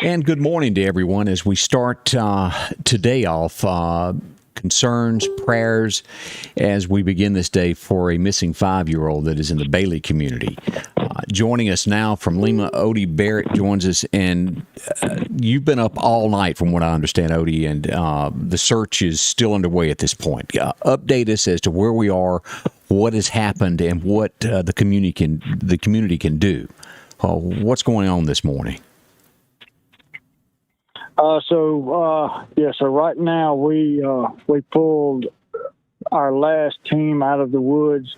And good morning to everyone as we start today off. Concerns, prayers, as we begin this day for a missing 5-year-old that is in the Bailey community. Joining us now from LEMA, Odie Barret joins us, and you've been up all night from what I understand, Odie, and the search is still underway at this point. Update us as to where we are, what has happened, and what the community can do. What's going on this morning? So right now we pulled our last team out of the woods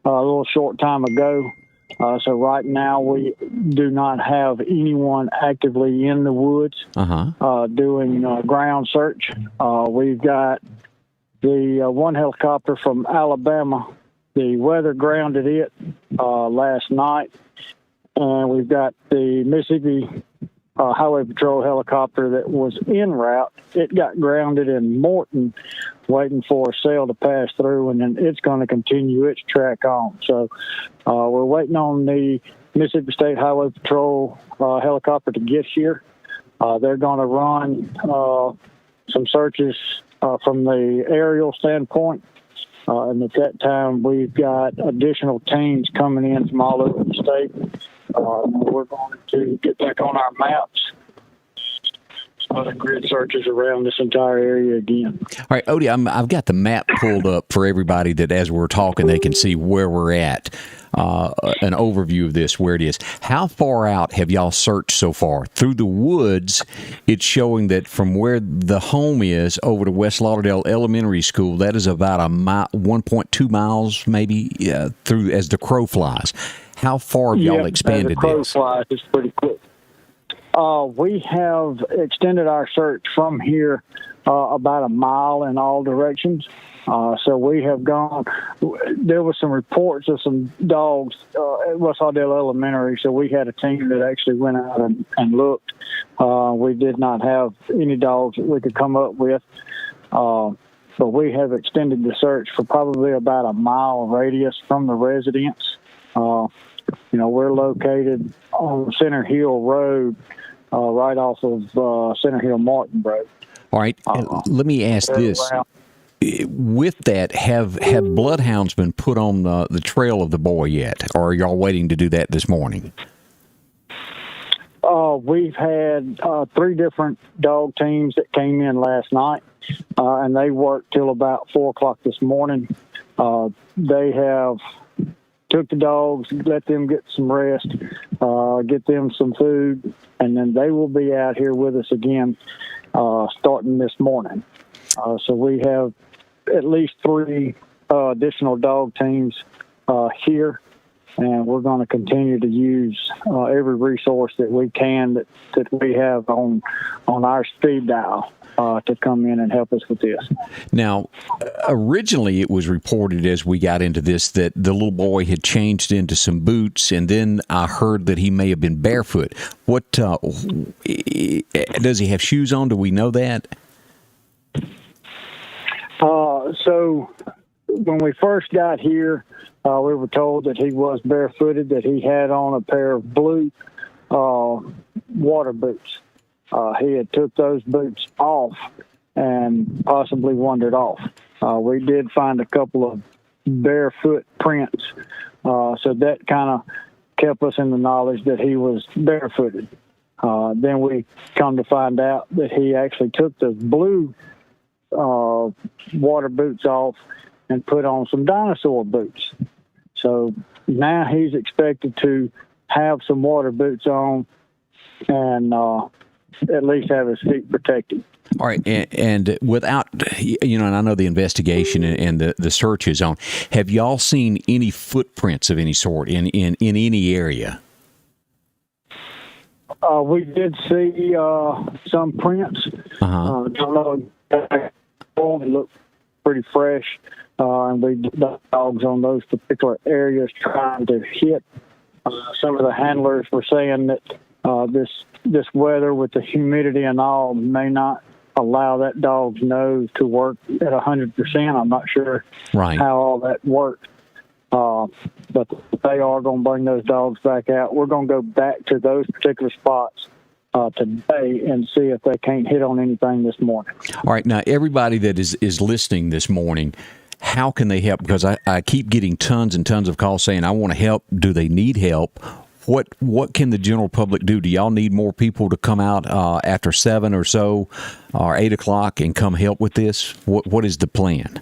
a little short time ago. So right now we do not have anyone actively in the woods doing ground search. We've got the one helicopter from Alabama. The weather grounded it last night, and we've got the Mississippi Highway Patrol helicopter that was en route. It got grounded in Morton, waiting for a sail to pass through, and then it's going to continue its track on. So we're waiting on the Mississippi State Highway Patrol helicopter to get here. They're going to run some searches from the aerial standpoint. And at that time, we've got additional teams coming in from all over the state. We're going to get back on our maps, the grid searches around this entire area again. All right, Odie, I've got the map pulled up for everybody that as we're talking, they can see where we're at. An overview of this, where it is. How far out have y'all searched so far? Through the woods, it's showing that from where the home is over to West Lauderdale Elementary School, that is about 1.2 miles maybe through as the crow flies. How far have y'all expanded as the crow this? Flies is pretty quick. We have extended our search from here about a mile in all directions. So we have gone. There were some reports of some dogs at West Lauderdale Elementary, so we had a team that actually went out and looked. We did not have any dogs that we could come up with, but we have extended the search for probably about a mile radius from the residence. We're located on Center Hill Road, right off of Center Hill Martin Road. All right, let me ask this. With that, have bloodhounds been put on the trail of the boy yet, or are y'all waiting to do that this morning? We've had 3 different dog teams that came in last night, and they worked till about 4 o'clock this morning. They have took the dogs, let them get some rest, get them some food, and then they will be out here with us again starting this morning. So we have at least 3 additional dog teams here, and we're going to continue to use every resource that we can that we have on our speed dial to come in and help us with this. Now, originally it was reported as we got into this that the little boy had changed into some boots, and then I heard that he may have been barefoot. What does he have shoes on? Do we know that? So when we first got here, we were told that he was barefooted, that he had on a pair of blue water boots. He had took those boots off and possibly wandered off. We did find a couple of barefoot prints, so that kind of kept us in the knowledge that he was barefooted. Then we come to find out that he actually took the blue water boots off and put on some dinosaur boots. So now he's expected to have some water boots on and at least have his feet protected. All right, and without, and I know the investigation and the search is on, have y'all seen any footprints of any sort in any area? We did see some prints. Don't know. They look pretty fresh, and we did dogs on those particular areas trying to hit. Some of the handlers were saying that this weather with the humidity and all may not allow that dog's nose to work at 100%. I'm not sure how all that works. But they are going to bring those dogs back out. We're going to go back to those particular spots today and see if they can't hit on anything this morning. All right. Now, everybody that is listening this morning, how can they help? Because I keep getting tons and tons of calls saying, I want to help. Do they need help? What can the general public do? Do y'all need more people to come out after 7 or so, or 8 o'clock, and come help with this? What is the plan?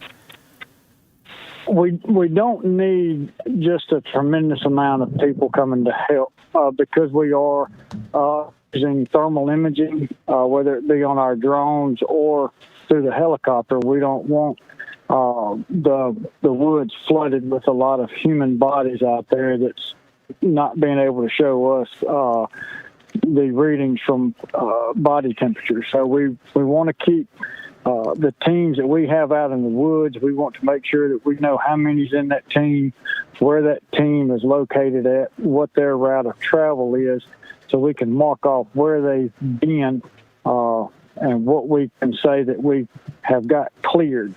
We don't need just a tremendous amount of people coming to help because we are using thermal imaging, whether it be on our drones or through the helicopter. We don't want the woods flooded with a lot of human bodies out there that's not being able to show us the readings from body temperature. So we want to keep the teams that we have out in the woods. We want to make sure that we know how many's in that team, where that team is located at, what their route of travel is, so we can mark off where they've been and what we can say that we have got cleared.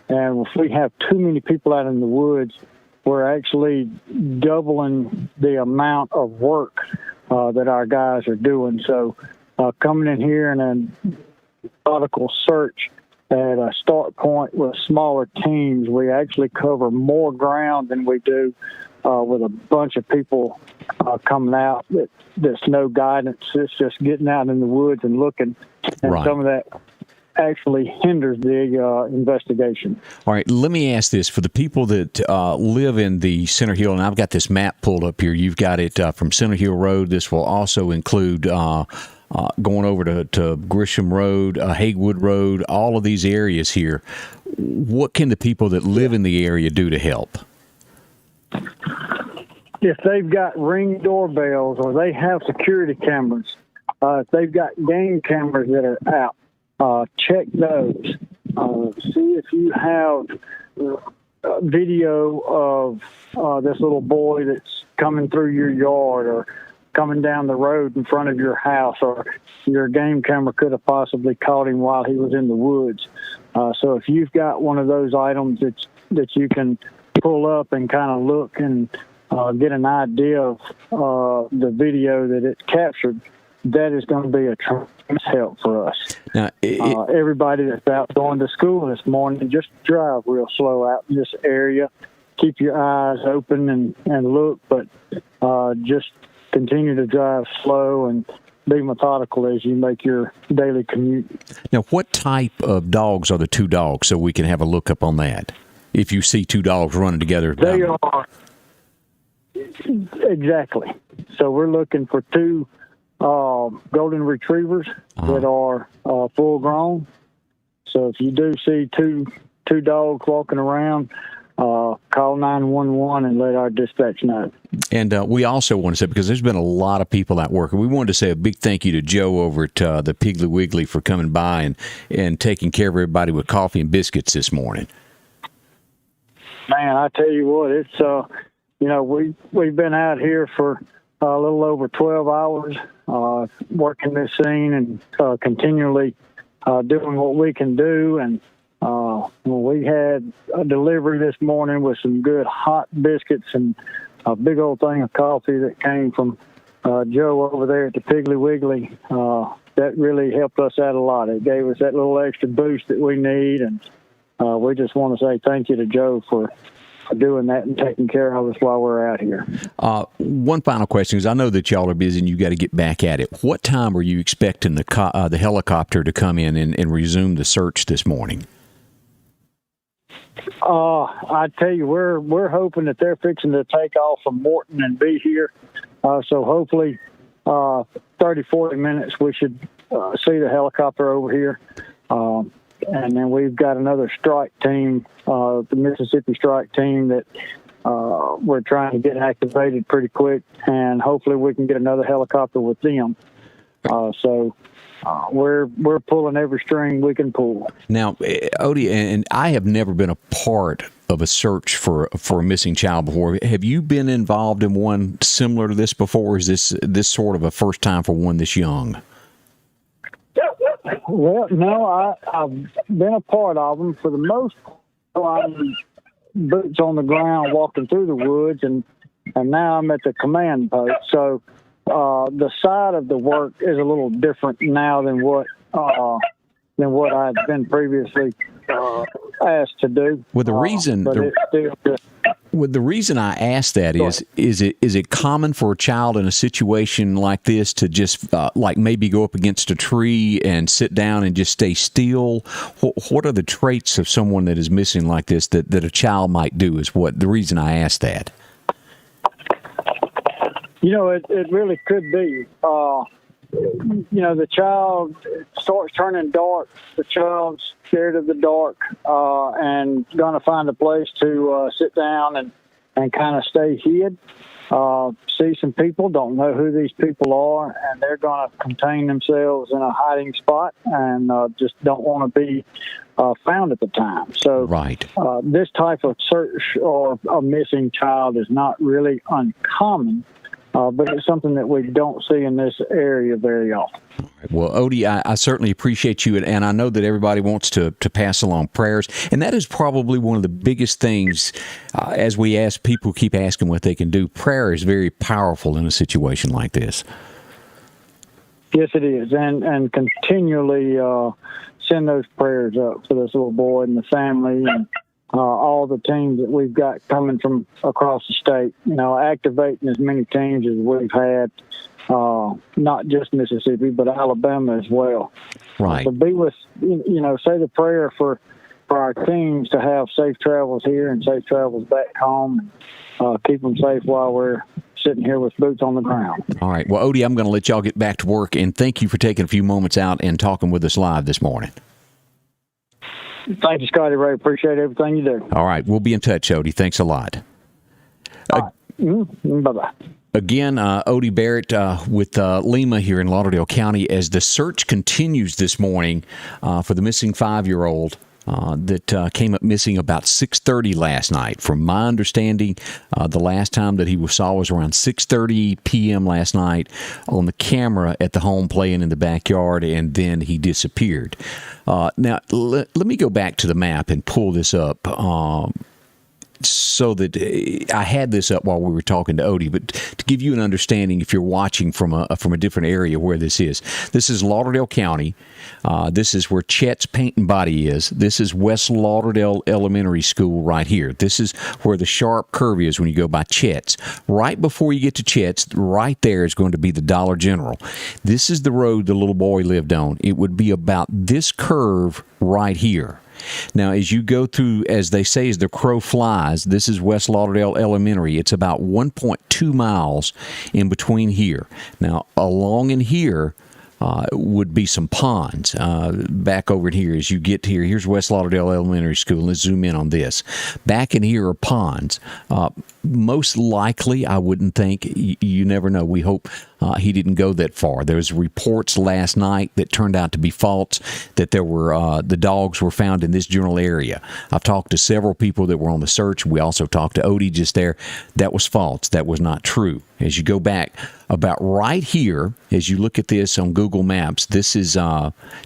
And if we have too many people out in the woods, we're actually doubling the amount of work that our guys are doing. So coming in here and a methodical search at a start point with smaller teams, we actually cover more ground than we do with a bunch of people coming out. There's no guidance. It's just getting out in the woods and looking. And right. Some of that actually hinders the investigation. All right, let me ask this. For the people that live in the Center Hill, and I've got this map pulled up here. You've got it from Center Hill Road. This will also include going over to Grisham Road, Haywood Road, all of these areas here. What can the people that live in the area do to help? If they've got Ring doorbells or they have security cameras, if they've got game cameras that are out, check those. See if you have video of this little boy that's coming through your yard or coming down the road in front of your house, or your game camera could have possibly caught him while he was in the woods. So if you've got one of those items that you can pull up and kind of look and get an idea of the video that it captured, that is going to be a tremendous help for us. Now, everybody that's out going to school this morning, just drive real slow out in this area. Keep your eyes open and look, but just continue to drive slow and be methodical as you make your daily commute. Now, what type of dogs are the two dogs, so we can have a look up on that? If you see two dogs running together. They are. Exactly. So we're looking for two golden retrievers that are full grown. So if you do see two dogs walking around, call 911 and let our dispatch know. And we also want to say, because there's been a lot of people out working, we wanted to say a big thank you to Joe over at the Piggly Wiggly for coming by and taking care of everybody with coffee and biscuits this morning. Man, I tell you what, it's we've been out here for a little over 12 hours working this scene and continually doing what we can do. And we had a delivery this morning with some good hot biscuits and a big old thing of coffee that came from Joe over there at the Piggly Wiggly. That really helped us out a lot. It gave us that little extra boost that we need, and we just want to say thank you to Joe for doing that and taking care of us while we're out here. One final question, because I know that y'all are busy and you got to get back at it. What time are you expecting the helicopter to come in and resume the search this morning? I tell you, we're hoping that they're fixing to take off from Morton and be here. So hopefully 30, 40 minutes we should see the helicopter over here. And then we've got another strike team, the Mississippi strike team, that we're trying to get activated pretty quick, and hopefully we can get another helicopter with them. So we're pulling every string we can pull. Now, Odie, and I have never been a part of a search for a missing child before. Have you been involved in one similar to this before? Or is this sort of a first time for one this young? Well, no, I've been a part of them. For the most part, I'm boots on the ground walking through the woods, and now I'm at the command post. So the side of the work is a little different now than what I'd been previously asked to do. Well, the reason but it's still just, well, the reason I ask that is it common for a child in a situation like this to just like maybe go up against a tree and sit down and just stay still? What are the traits of someone that is missing like this that a child might do? Is what the reason I ask that. It really could be. The child starts turning dark. The child's scared of the dark and going to find a place to sit down and kind of stay hid. See some people, don't know who these people are, and they're going to contain themselves in a hiding spot and just don't want to be found at the time. So right. This type of search or a missing child is not really uncommon. But it's something that we don't see in this area very often. Well, Odie, I certainly appreciate you, and I know that everybody wants to pass along prayers, and that is probably one of the biggest things as we ask people keep asking what they can do. Prayer is very powerful in a situation like this. Yes, it is, and continually send those prayers up for this little boy and the family and all the teams that we've got coming from across the state, activating as many teams as we've had, not just Mississippi, but Alabama as well. Right. To be with, say the prayer for our teams to have safe travels here and safe travels back home, keep them safe while we're sitting here with boots on the ground. All right. Well, Odie, I'm going to let y'all get back to work, and thank you for taking a few moments out and talking with us live this morning. Thank you, Scotty Ray. Appreciate everything you do. All right. We'll be in touch, Odie. Thanks a lot. Bye-bye. Again, Odie Barret with LEMA here in Lauderdale County as the search continues this morning for the missing 5-year-old that came up missing about 6:30 last night. From my understanding, the last time that he was saw was around 6:30 p.m. last night on the camera at the home playing in the backyard, and then he disappeared. Now, let me go back to the map and pull this up so that I had this up while we were talking to Odie, but to give you an understanding, if you're watching from a different area where this is Lauderdale County. This is where Chet's Paint and Body is. This is West Lauderdale Elementary School right here. This is where the sharp curve is when you go by Chet's. Right before you get to Chet's, right there is going to be the Dollar General. This is the road the little boy lived on. It would be about this curve right here. Now, as you go through, as they say, as the crow flies, this is West Lauderdale Elementary. It's about 1.2 miles in between here. Now, along in here would be some ponds. Back over here, as you get here, here's West Lauderdale Elementary School. Let's zoom in on this. Back in here are ponds. Most likely, I wouldn't think, you never know. We hope he didn't go that far. There's reports last night that turned out to be false, that there were the dogs were found in this general area. I've talked to several people that were on the search. We also talked to Odie just there. That was false. That was not true. As you go back about right here, as you look at this on Google Maps, this is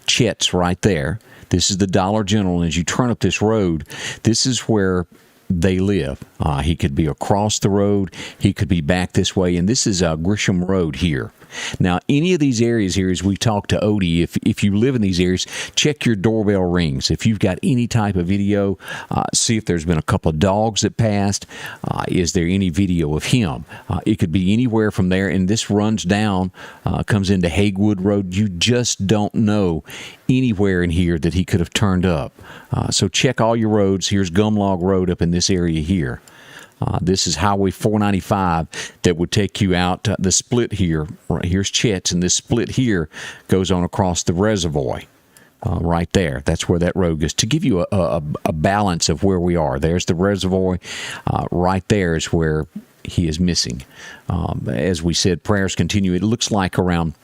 Chet's right there. This is the Dollar General. And as you turn up this road, this is where they live. He could be across the road. He could be back this way. And this is Grisham Road here. Now, any of these areas here, as we talk to Odie, if you live in these areas, check your doorbell rings. If you've got any type of video, see if there's been a couple of dogs that passed. Is there any video of him? It could be anywhere from there, and this runs down, comes into Hagewood Road. You just don't know anywhere in here that he could have turned up. So check all your roads. Here's Gumlog Road up in this area here. This is Highway 495 that would take you out. The split here, right here's Chet's, and this split here goes on across the reservoir. Right there. That's where that road goes. To give you a balance of where we are, there's the reservoir. Right there is where he is missing. As we said, prayers continue. It looks like around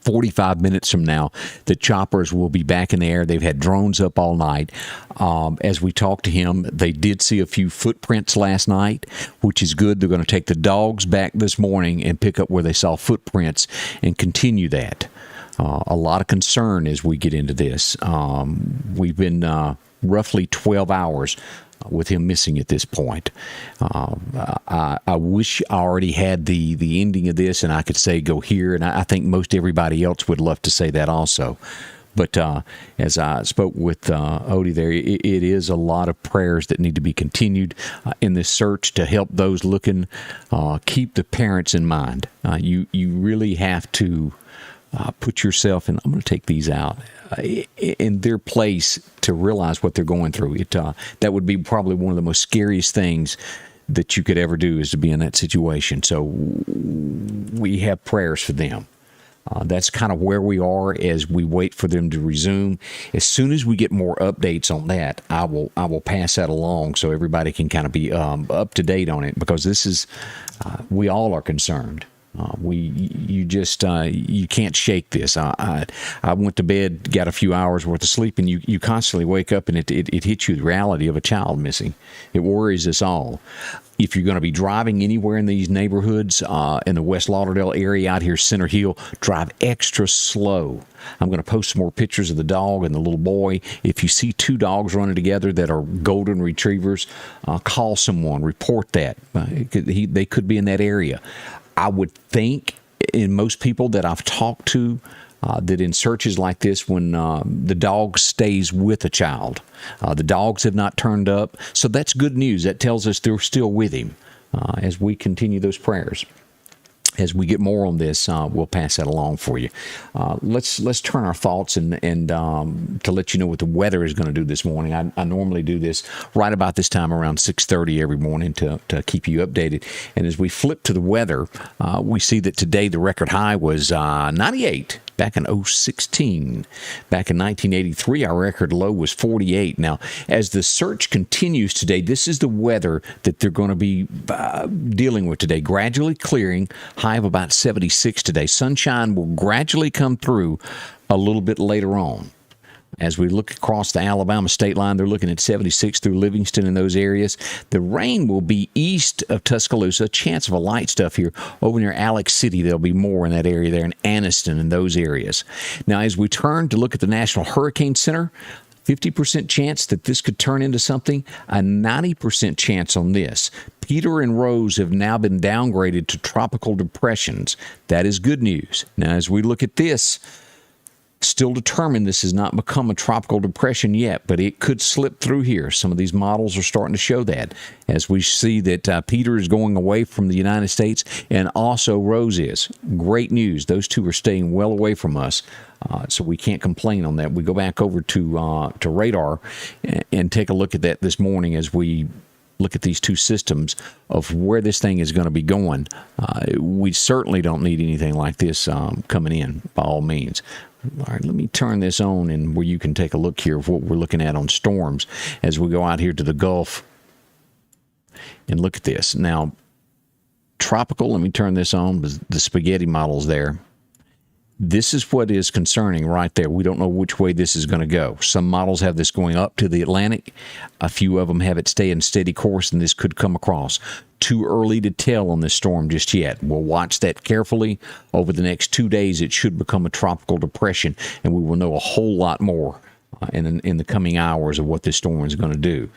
45 minutes from now, the choppers will be back in the air. They've had drones up all night. As we talked to him, they did see a few footprints last night, which is good. They're going to take the dogs back this morning and pick up where they saw footprints and continue that. A lot of concern as we get into this. We've been roughly 12 hours with him missing at this point. I wish I already had the ending of this and I could say go here, and I think most everybody else would love to say that also. But as I spoke with Odie there, it is a lot of prayers that need to be continued in this search to help those looking. Keep the parents in mind. You really have to put yourself in. I'm going to take these out in their place to realize what they're going through. That would be probably one of the most scariest things that you could ever do, is to be in that situation. So we have prayers for them. That's kind of where we are as we wait for them to resume. As soon as we get more updates on that, I will pass that along so everybody can kind of be up to date on it, because this is we all are concerned. You can't shake this. I went to bed, got a few hours worth of sleep, and you constantly wake up and it hits you the reality of a child missing. It worries us all. If you're going to be driving anywhere in these neighborhoods, in the West Lauderdale area out here, Center Hill, drive extra slow. I'm going to post some more pictures of the dog and the little boy. If you see two dogs running together that are golden retrievers, call someone, report that. They could be in that area. I would think, in most people that I've talked to, that in searches like this, when the dog stays with a child, the dogs have not turned up. So that's good news. That tells us they're still with him as we continue those prayers. As we get more on this, we'll pass that along for you. Let's turn our thoughts and to let you know what the weather is going to do this morning. I normally do this right about this time around 6:30 every morning to keep you updated. And as we flip to the weather, we see that today the record high was 98. Back in 2016. Back in 1983, our record low was 48. Now, as the search continues today, this is the weather that they're going to be dealing with today. Gradually clearing, high of about 76 today. Sunshine will gradually come through a little bit later on. As we look across the Alabama state line, they're looking at 76 through Livingston and those areas. The rain will be east of Tuscaloosa. Chance of a light stuff here. Over near Alex City, there'll be more in that area there, in Anniston and those areas. Now, as we turn to look at the National Hurricane Center, 50% chance that this could turn into something, a 90% chance on this. Peter and Rose have now been downgraded to tropical depressions. That is good news. Now, as we look at this, still determined this has not become a tropical depression yet, but it could slip through here. Some of these models are starting to show that, as we see that Peter is going away from the United States, and also Rose is. Great news. Those two are staying well away from us, so we can't complain on that. We go back over to radar and take a look at that this morning as we look at these two systems of where this thing is going to be going. We certainly don't need anything like this coming in, by all means. All right, let me turn this on and where you can take a look here of what we're looking at on storms as we go out here to the Gulf and look at this. Now, tropical, let me turn this on, the spaghetti model's there. This is what is concerning right there. We don't know which way this is going to go. Some models have this going up to the Atlantic. A few of them have it stay in steady course, and this could come across. Too early to tell on this storm just yet. We'll watch that carefully. Over the next 2 days, it should become a tropical depression, and we will know a whole lot more in the coming hours of what this storm is going to do.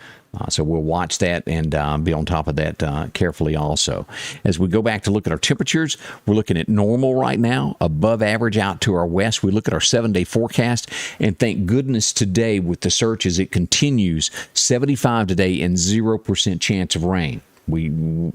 So we'll watch that and be on top of that carefully also. As we go back to look at our temperatures, we're looking at normal right now, above average out to our west. We look at our 7-day forecast, and thank goodness today with the search as it continues, 75 today and 0% chance of rain.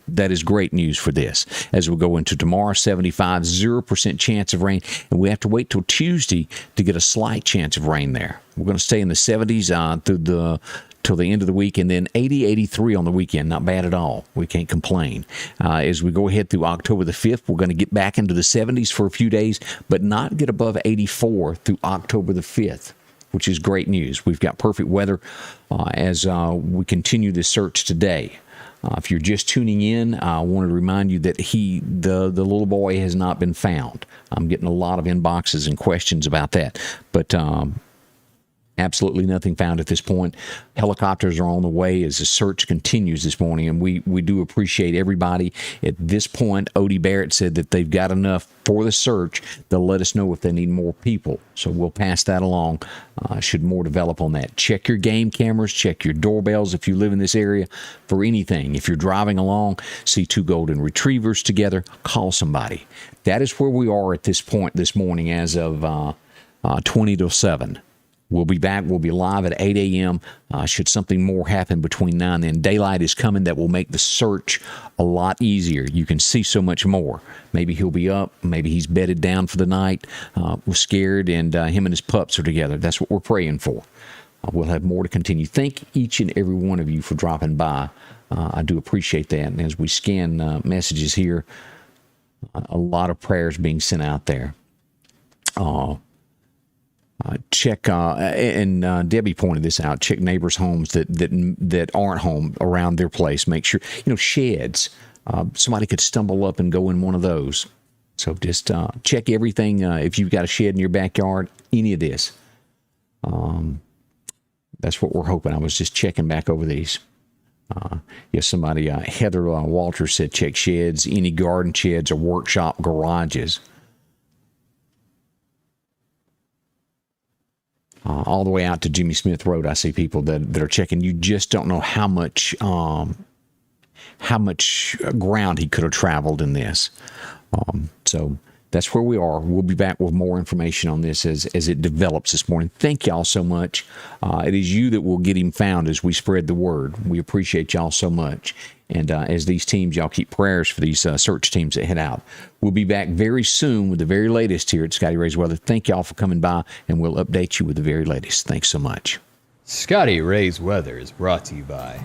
That is great news for this. As we go into tomorrow, 75, 0% chance of rain, and we have to wait till Tuesday to get a slight chance of rain there. We're going to stay in the 70s till the end of the week, and then 80, 83 on the weekend. Not bad at all. We can't complain. As we go ahead through October the 5th, we're going to get back into the 70s for a few days, but not get above 84 through October the 5th, which is great news. We've got perfect weather as we continue this search today. If you're just tuning in, I want to remind you that the little boy has not been found. I'm getting a lot of inboxes and questions about that. But Absolutely nothing found at this point. Helicopters are on the way as the search continues this morning, and we do appreciate everybody. At this point, Odie Barret said that they've got enough for the search. They'll let us know if they need more people, so we'll pass that along should more develop on that. Check your game cameras, check your doorbells if you live in this area for anything. If you're driving along, see two golden retrievers together, call somebody. That is where we are at this point this morning as of 20 to 7. We'll be back. We'll be live at 8 a.m. Should something more happen between now and then. Daylight is coming. That will make the search a lot easier. You can see so much more. Maybe he'll be up. Maybe he's bedded down for the night. We're scared, and him and his pups are together. That's what we're praying for. We'll have more to continue. Thank each and every one of you for dropping by. I do appreciate that. And as we scan messages here, a lot of prayers being sent out there. Check and Debbie pointed this out. Check neighbors' homes that aren't home around their place. Make sure sheds. Somebody could stumble up and go in one of those. So just check everything. If you've got a shed in your backyard, any of this. That's what we're hoping. I was just checking back over these. Somebody Heather Walters said check sheds, any garden sheds or workshop garages. All the way out to Jimmy Smith Road, I see people that are checking. You just don't know how much ground he could have traveled in this. So that's where we are. We'll be back with more information on this as it develops this morning. Thank y'all so much. It is you that will get him found as we spread the word. We appreciate y'all so much. And as these teams, y'all keep prayers for these search teams that head out. We'll be back very soon with the very latest here at Scotty Ray's Weather. Thank y'all for coming by, and we'll update you with the very latest. Thanks so much. Scotty Ray's Weather is brought to you by